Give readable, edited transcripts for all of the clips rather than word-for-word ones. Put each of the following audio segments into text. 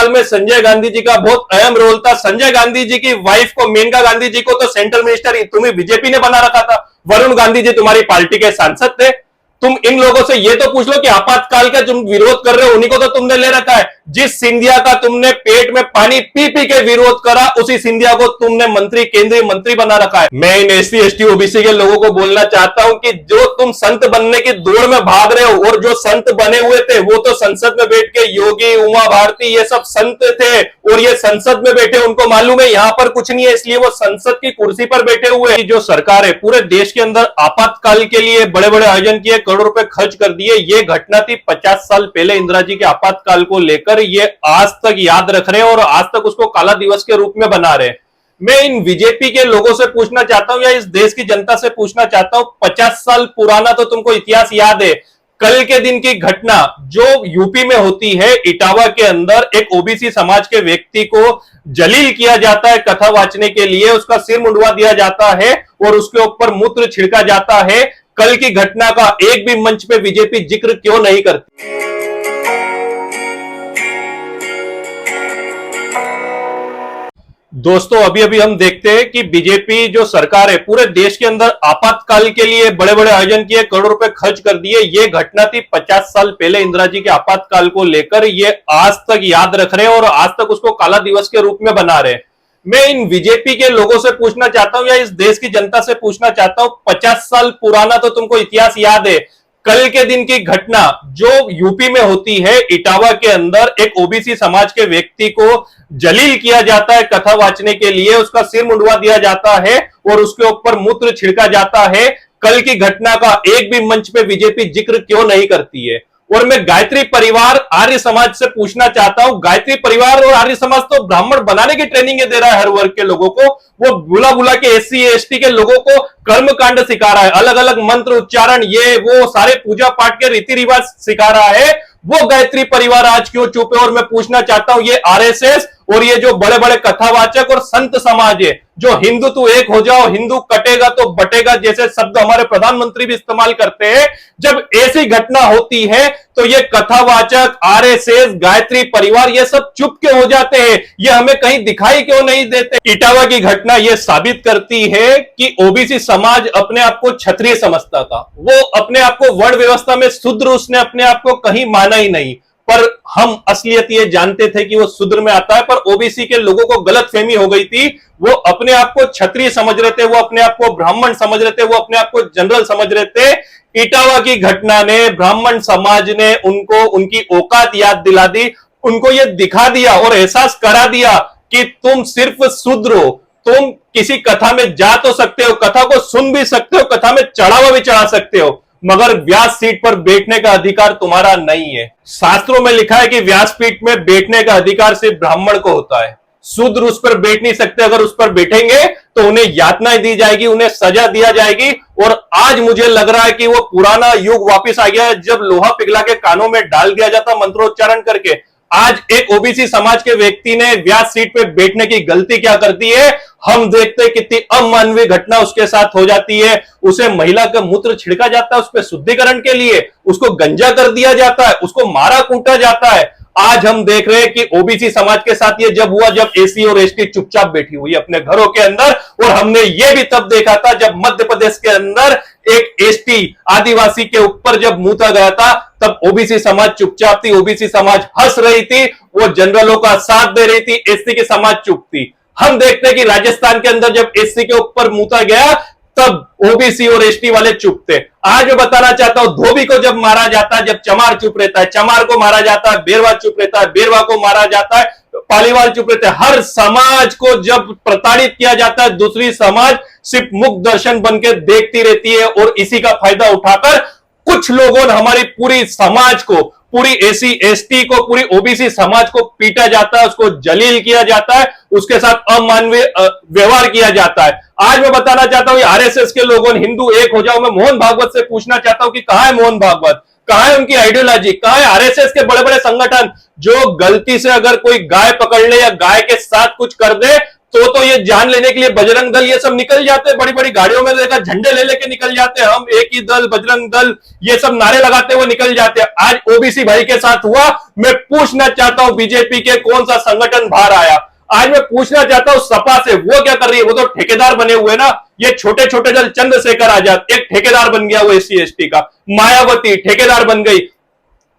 आपातकाल में संजय गांधी जी का बहुत अहम रोल था। संजय गांधी जी की वाइफ को, मेनका गांधी जी को तो सेंट्रल मिनिस्टर तुम्हें बीजेपी ने बना रखा था। वरुण गांधी जी तुम्हारी पार्टी के सांसद थे। तुम इन लोगों से ये तो पूछ लो कि आपातकाल का तुम विरोध कर रहे हो, उन्हीं को तो तुमने ले रखा है। जिस सिंधिया का तुमने पेट में पानी पी पी के विरोध करा, उसी सिंधिया को तुमने मंत्री, केंद्रीय मंत्री बना रखा है। मैं इन एससी एसटी ओबीसी के लोगों को बोलना चाहता हूं कि जो तुम संत बनने की दौड़ में भाग रहे हो, और जो संत बने हुए थे वो तो संसद में बैठ के योगी, उमा भारती, ये सब संत थे, और ये संसद में बैठे, उनको मालूम है यहां पर कुछ नहीं है, इसलिए वो संसद की कुर्सी पर बैठे हुए। जो सरकार है पूरे देश के अंदर आपातकाल के लिए बड़े बड़े आयोजन किए, करोड़ों रुपए खर्च कर दिए। ये घटना थी 50 साल पहले इंदिरा जी के आपातकाल को लेकर, ये आज तक याद रख रहे हैं और आज तक उसको काला दिवस के रूप में बना रहे हैं। मैं इन बीजेपी के लोगों से पूछना चाहता हूं, या इस देश की जनता से पूछना चाहता हूं, 50 साल पुराना तो तुमको इतिहास याद है। कल के दिन की घटना जो यूपी में होती है, इटावा के अंदर एक ओबीसी समाज के व्यक्ति को जलील किया जाता है कथा वाचने के लिए, उसका सिर मुंडवा दिया जाता है और उसके ऊपर मूत्र छिड़का जाता है। कल की घटना का एक भी मंच पे बीजेपी जिक्र क्यों नहीं करती? दोस्तों, अभी अभी हम देखते हैं कि बीजेपी जो सरकार है पूरे देश के अंदर आपातकाल के लिए बड़े बड़े आयोजन किए, करोड़ों रुपए खर्च कर दिए। ये घटना थी 50 साल पहले इंदिरा जी के आपातकाल को लेकर, ये आज तक याद रख रहे हैं और आज तक उसको काला दिवस के रूप में बना रहे हैं। मैं इन बीजेपी के लोगों से पूछना चाहता हूं, या इस देश की जनता से पूछना चाहता हूं, 50 साल पुराना तो तुमको इतिहास याद है। कल के दिन की घटना जो यूपी में होती है, इटावा के अंदर एक ओबीसी समाज के व्यक्ति को जलील किया जाता है कथा वाचने के लिए, उसका सिर मुंडवा दिया जाता है और उसके ऊपर मूत्र छिड़का जाता है। कल की घटना का एक भी मंच पे बीजेपी जिक्र क्यों नहीं करती है? और मैं गायत्री परिवार आर्य समाज से पूछना चाहता हूं, गायत्री परिवार और आर्य समाज तो ब्राह्मण बनाने की ट्रेनिंग दे रहा है हर वर्ग के लोगों को। वो बुला बुला के एससी एसटी के लोगों को कर्मकांड सिखा रहा है, अलग अलग मंत्र उच्चारण, ये वो सारे पूजा पाठ के रीति रिवाज सिखा रहा है। वो गायत्री परिवार आज क्यों चुप है? और मैं पूछना चाहता हूं, ये आरएसएस और ये जो बड़े बड़े कथावाचक और संत समाज है, जो हिंदू तू एक हो जाओ, हिंदू कटेगा तो बटेगा जैसे शब्द हमारे प्रधानमंत्री भी इस्तेमाल करते हैं, जब ऐसी घटना होती है तो ये कथावाचक, आरएसएस, गायत्री परिवार, ये सब चुप क्यों हो जाते हैं? ये हमें कहीं दिखाई क्यों नहीं देते? इटावा की घटना ये साबित करती है कि ओबीसी समाज अपने आप को क्षत्रिय समझता था, वो अपने आप को वर्ण व्यवस्था में शूद्र, उसने अपने आप को कहीं माना ही नहीं। पर हम असलियत ये जानते थे कि वो शूद्र में आता है, पर ओबीसी के लोगों को गलतफहमी हो गई थी। वो अपने आप को क्षत्रिय समझ रहे थे, वो अपने आप को ब्राह्मण समझ रहे थे, वो अपने आप को जनरल समझ रहे थे। इटावा की घटना ने, ब्राह्मण समाज ने उनको उनकी औकात याद दिला दी, उनको ये दिखा दिया और एहसास करा दिया कि तुम सिर्फ शूद्र हो। तुम किसी कथा में जा तो सकते हो, कथा को सुन भी सकते हो, कथा में चढ़ावा भी चढ़ा सकते हो, मगर व्यास सीट पर बैठने का अधिकार तुम्हारा नहीं है। शास्त्रों में लिखा है कि व्यासपीठ में बैठने का अधिकार सिर्फ ब्राह्मण को होता है, शूद्र उस पर बैठ नहीं सकते। अगर उस पर बैठेंगे तो उन्हें यातनाएं दी जाएगी, उन्हें सजा दिया जाएगी। और आज मुझे लग रहा है कि वो पुराना युग वापस आ गया है, जब लोहा पिघला के कानों में डाल दिया जाता मंत्रोच्चारण करके। आज एक ओबीसी समाज के व्यक्ति ने व्यास सीट पे बैठने की गलती क्या करती है, हम देखते हैं कितनी अमानवीय घटना उसके साथ हो जाती है। उसे महिला का मूत्र छिड़का जाता है उस पर शुद्धिकरण के लिए, उसको गंजा कर दिया जाता है, उसको मारा कूटा जाता है। आज हम देख रहे हैं कि ओबीसी समाज के साथ ये जब हुआ, जब एसी और एसटी चुपचाप बैठी हुई अपने घरों के अंदर। और हमने ये भी तब देखा था जब मध्य प्रदेश के अंदर एक एसटी आदिवासी के ऊपर जब मूता गया था, तब ओबीसी समाज चुपचाप थी, ओबीसी समाज हंस रही थी, वो जनरलों का साथ दे रही थी, एससी की समाज चुप थी। हम देखते हैं कि राजस्थान के अंदर जब एससी के ऊपर मूता गया, तब ओबीसी और एसटी वाले चुप थे। आज मैं बताना चाहता हूं, धोबी को जब मारा जाता है, जब चमार चुप रहता है, चमार को मारा जाता है, बेरवा चुप रहता है, बेरवा को मारा जाता है, पालीवाल चुप रहते हैं। हर समाज को जब प्रताड़ित किया जाता है, दूसरी समाज सिर्फ मुख दर्शन बनकर देखती रहती है। और इसी का फायदा उठाकर कुछ लोगों ने हमारी पूरी समाज को, पूरी एसी एसटी को, पूरी ओबीसी समाज को पीटा जाता है, उसको जलील किया जाता है, उसके साथ अमानवीय व्यवहार किया जाता है। आज मैं बताना चाहता हूं, आरएसएस के लोगों ने हिंदू एक हो जाओ, मैं मोहन भागवत से पूछना चाहता हूं कि कहां है मोहन भागवत, कहां है उनकी आइडियोलॉजी, कहां है आरएसएस के बड़े बड़े संगठन जो गलती से अगर कोई गाय पकड़ ले या गाय के साथ कुछ कर दे तो ये जान लेने के लिए बजरंग दल ये सब निकल जाते हैं, बड़ी बड़ी गाड़ियों में लेकर झंडे ले लेके निकल जाते हैं, हम एक ही दल, बजरंग दल, ये सब नारे लगाते हुए निकल जाते हैं। आज ओबीसी भाई के साथ हुआ। मैं पूछना चाहता हूं बीजेपी के कौन सा संगठन बाहर आया? आज मैं पूछना चाहता हूं सपा से, वो क्या कर रही है? वो तो ठेकेदार बने हुए ना। ये छोटे छोटे दल, चंद्रशेखर आजाद एक ठेकेदार बन गया, वो SC ST का। मायावती ठेकेदार बन गई।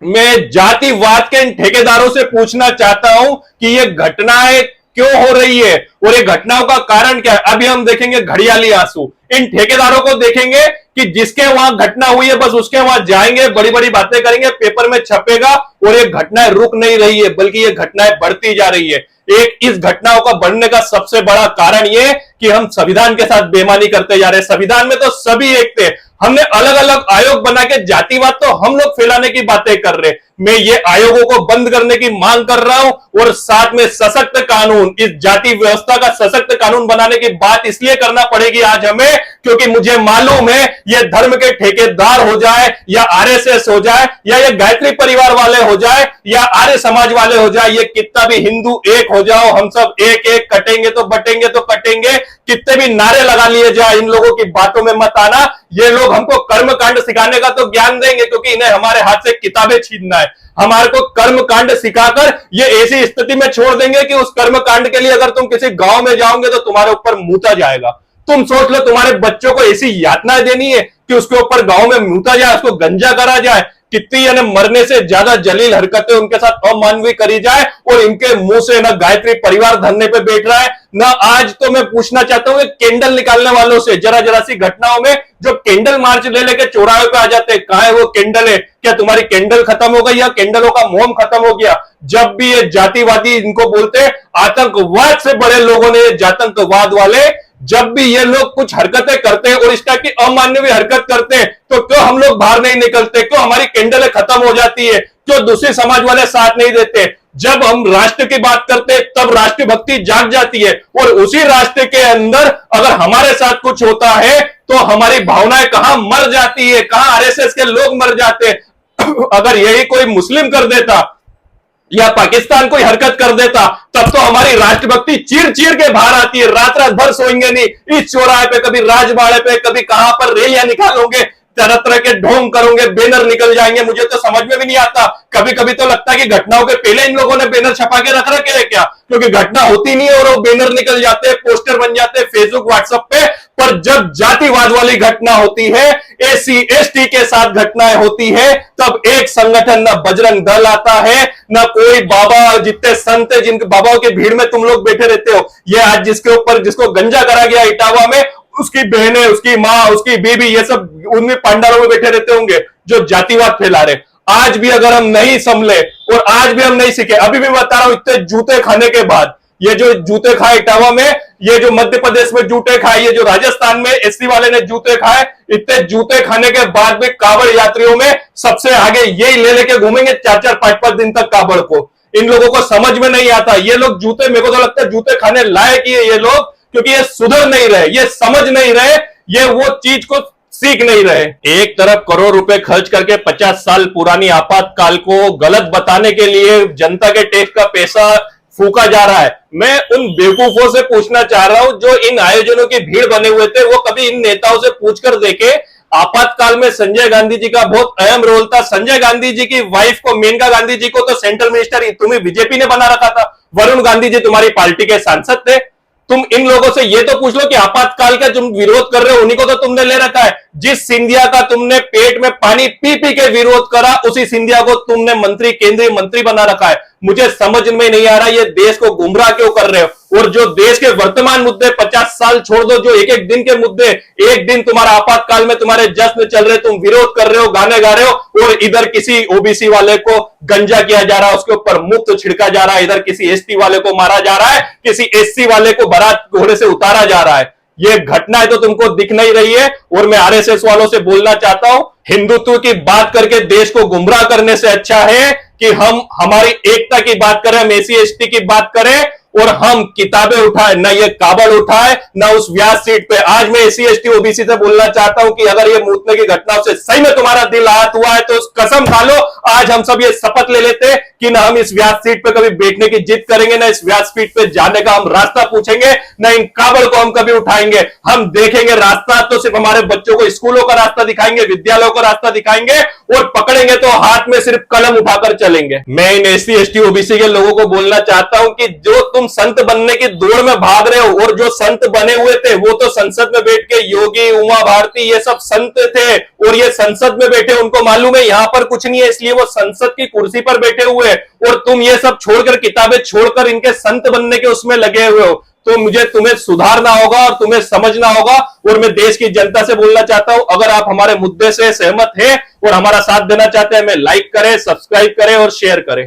मैं जातिवाद के इन ठेकेदारों से पूछना चाहता हूं कि ये घटनाएं क्यों हो रही है और ये घटनाओं का कारण क्या है? अभी हम देखेंगे घड़ियाली आंसू। इन ठेकेदारों को देखेंगे कि जिसके वहां घटना हुई है बस उसके वहां जाएंगे, बड़ी बड़ी बातें करेंगे, पेपर में छपेगा, और ये घटनाएं रुक नहीं रही है बल्कि ये घटनाएं बढ़ती जा रही है। एक इस घटनाओं का बढ़ने का सबसे बड़ा कारण ये कि हम संविधान के साथ बेईमानी करते जा रहे हैं। संविधान में तो सभी एक थे, हमने अलग अलग आयोग बना के जातिवाद तो हम लोग फैलाने की बातें कर रहे। मैं ये आयोगों को बंद करने की मांग कर रहा हूं और साथ में सशक्त कानून, इस जाति व्यवस्था का सशक्त कानून बनाने की बात इसलिए करना पड़ेगी आज हमें क्योंकि मुझे मालूम है ये धर्म के ठेकेदार हो जाए या RSS हो जाए या ये गायत्री परिवार वाले हो जाए या आर्य समाज वाले हो जाए, ये कितना भी हिंदू एक हो जाओ, हम सब एक एक, कटेंगे तो बटेंगे तो कटेंगे, कितने भी नारे लगा लिए जाए, इन लोगों की बातों में मत आना। ये लोग हमको कर्मकांड सिखाने का तो ज्ञान देंगे क्योंकि इन्हें हमारे हाथ से किताबें छीनना है। हमारे को कर्मकांड सिखाकर ये ऐसी स्थिति में छोड़ देंगे कि उस कर्मकांड के लिए अगर तुम किसी गांव में जाओगे तो तुम्हारे ऊपर मूता जाएगा। तुम सोच लो, तुम्हारे बच्चों को ऐसी यातनाएं देनी है कि उसके ऊपर गांव में मूता जाए, उसको गंजा करा जाए, कितनी यानी मरने से ज्यादा जलील हरकतें उनके साथ अमानवीय करी जाए, और इनके मुंह से ना गायत्री परिवार धरने पे बैठ रहा है ना। आज तो मैं पूछना चाहता हूं कैंडल निकालने वालों से, जरा जरा सी घटनाओं में जो कैंडल मार्च ले लेके चौराहे पे आ जाते हैं, कहां है वो कैंडल? है क्या तुम्हारी कैंडल खत्म हो गई या कैंडलों का मोम खत्म हो गया? जब भी ये जातिवादी इनको बोलते हैं, आतंकवाद से बड़े लोगों ने, जातंकवाद वाले, जब भी ये लोग कुछ हरकतें करते हैं और इस टाइप की अमानवीय हरकत करते हैं तो क्यों हम लोग बाहर नहीं निकलते? क्यों हमारी कैंडलें खत्म हो जाती है? क्यों दूसरे समाज वाले साथ नहीं देते? जब हम राष्ट्र की बात करते हैं तब राष्ट्र भक्ति जाग जाती है, और उसी राष्ट्र के अंदर अगर हमारे साथ कुछ होता है तो हमारी भावनाएं कहां मर जाती है, कहां RSS के लोग मर जाते हैं। अगर यही कोई मुस्लिम कर देता या पाकिस्तान कोई हरकत कर देता तब तो हमारी राष्ट्रभक्ति चीर चीर के बाहर आती है। रात रात भर सोएंगे नहीं, इस चौराहे पे, कभी राजबाड़े पे, कभी कहां पर रैलियां निकालोगे, तरह तरह के ढोंग करोगे, बैनर निकल जाएंगे। मुझे तो समझ में भी नहीं आता, कभी कभी तो लगता है कि घटनाओं के पहले इन लोगों ने बैनर छपा के रख रखे हैं क्या, क्योंकि घटना होती नहीं है और वो बैनर निकल जाते हैं, पोस्टर बन जाते हैं फेसबुक व्हाट्सएप पे। पर जब जातिवाद वाली घटना होती है, SC ST के साथ घटनाएं होती है, तब एक संगठन, ना बजरंग दल आता है, ना कोई बाबा, जितने संत है जिनके बाबाओं की भीड़ में तुम लोग बैठे रहते हो। ये आज जिसके ऊपर, जिसको गंजा करा गया इटावा में, उसकी बहनें, उसकी माँ, उसकी बीबी, ये सब उनमें पंडालों में बैठे रहते होंगे जो जातिवाद फैला रहे। आज भी अगर हम नहीं संभले और आज भी हम नहीं सीखे, अभी भी बता रहा हूं, इतने जूते खाने के बाद, ये जो जूते खाए इटावा में, ये जो मध्य प्रदेश में जूते खाए, ये जो राजस्थान में SC वाले ने जूते खाए, इतने जूते खाने के बाद भी कांवड़ यात्रियों में सबसे आगे यही ले लेके घूमेंगे 4-4, 5-5 दिन तक कांवड़ को। इन लोगों को समझ में नहीं आता, ये लोग जूते, मेरे को तो लगता है जूते खाने लायक ही है ये लोग, क्योंकि ये सुधर नहीं रहे, ये समझ नहीं रहे, ये वो चीज को सीख नहीं रहे। एक तरफ करोड़ रुपए खर्च करके 50 साल पुरानी आपातकाल को गलत बताने के लिए जनता के टैक्स का पैसा फूका जा रहा है। मैं उन बेवकूफों से पूछना चाह रहा हूं जो इन आयोजनों की भीड़ बने हुए थे, वो कभी इन नेताओं से पूछकर देखे, आपातकाल में संजय गांधी जी का बहुत अहम रोल था। संजय गांधी जी की वाइफ को, मेनका गांधी जी को तो सेंट्रल मिनिस्टर तुम्हें बीजेपी ने बना रखा था, वरुण गांधी जी तुम्हारी पार्टी के सांसद थे। तुम इन लोगों से ये तो पूछ लो कि आपातकाल का तुम विरोध कर रहे हो, उन्हीं को तो तुमने ले रखा है। जिस सिंधिया का तुमने पेट में पानी पी पी के विरोध करा, उसी सिंधिया को तुमने मंत्री, केंद्रीय मंत्री बना रखा है। मुझे समझ में नहीं आ रहा ये देश को गुमराह क्यों कर रहे हो। और जो देश के वर्तमान मुद्दे, 50 साल छोड़ दो, जो एक एक दिन के मुद्दे, एक दिन तुम्हारा आपातकाल में तुम्हारे जश्न चल रहे, तुम विरोध कर रहे हो, गाने गा रहे हो, और इधर किसी ओबीसी वाले को गंजा किया जा रहा है, उसके ऊपर मुफ्त छिड़का जा रहा है, इधर किसी ST वाले को मारा जा रहा है, किसी SC वाले को बारात घोड़े से उतारा जा रहा है। ये घटनाएं तो तुमको दिख नहीं रही है। और मैं RSS वालों से बोलना चाहता हूं, हिंदुत्व की बात करके देश को गुमराह करने से अच्छा है कि हम हमारी एकता की बात करें, हम SC ST की बात करें और हम किताबें उठाए, ना ये काबड़ उठाए, ना उस व्यास सीट पे। आज मैं एससी एसटी ओबीसी से बोलना चाहता हूं कि अगर ये मूतने की घटनाओं से सही में तुम्हारा दिल आहत हुआ है तो उस कसम खा लो, आज हम सब ये शपथ ले लेते कि ना हम इस व्यास सीट पे कभी बैठने की जिद करेंगे, ना इस व्यास सीट पे जाने का हम रास्ता पूछेंगे, ना इन काबड़ को हम कभी उठाएंगे। हम देखेंगे रास्ता तो सिर्फ हमारे बच्चों को स्कूलों का रास्ता दिखाएंगे, विद्यालयों का रास्ता दिखाएंगे, और पकड़ेंगे तो हाथ में सिर्फ कलम उठाकर चलेंगे। मैं इन एससी एसटी ओबीसी के लोगों को बोलना चाहता हूं कि जो तुम संत बनने की दौड़ में भाग रहे हो, और जो संत बने हुए थे वो तो संसद में बैठ के योगी, उमा भारती, ये सब संत थे, और ये संसद में बैठे, उनको मालूम है यहां पर कुछ नहीं है, इसलिए वो संसद की कुर्सी पर बैठे हुए, और तुम ये सब छोड़कर, किताबें छोड़कर इनके संत बनने के उसमें लगे हुए हो। तो मुझे तुम्हें सुधारना होगा और तुम्हें समझना होगा। और मैं देश की जनता से बोलना चाहता हूं, अगर आप हमारे मुद्दे से सहमत हैं और हमारा साथ देना चाहते हैं, हमें लाइक करें, सब्सक्राइब करें और शेयर करें।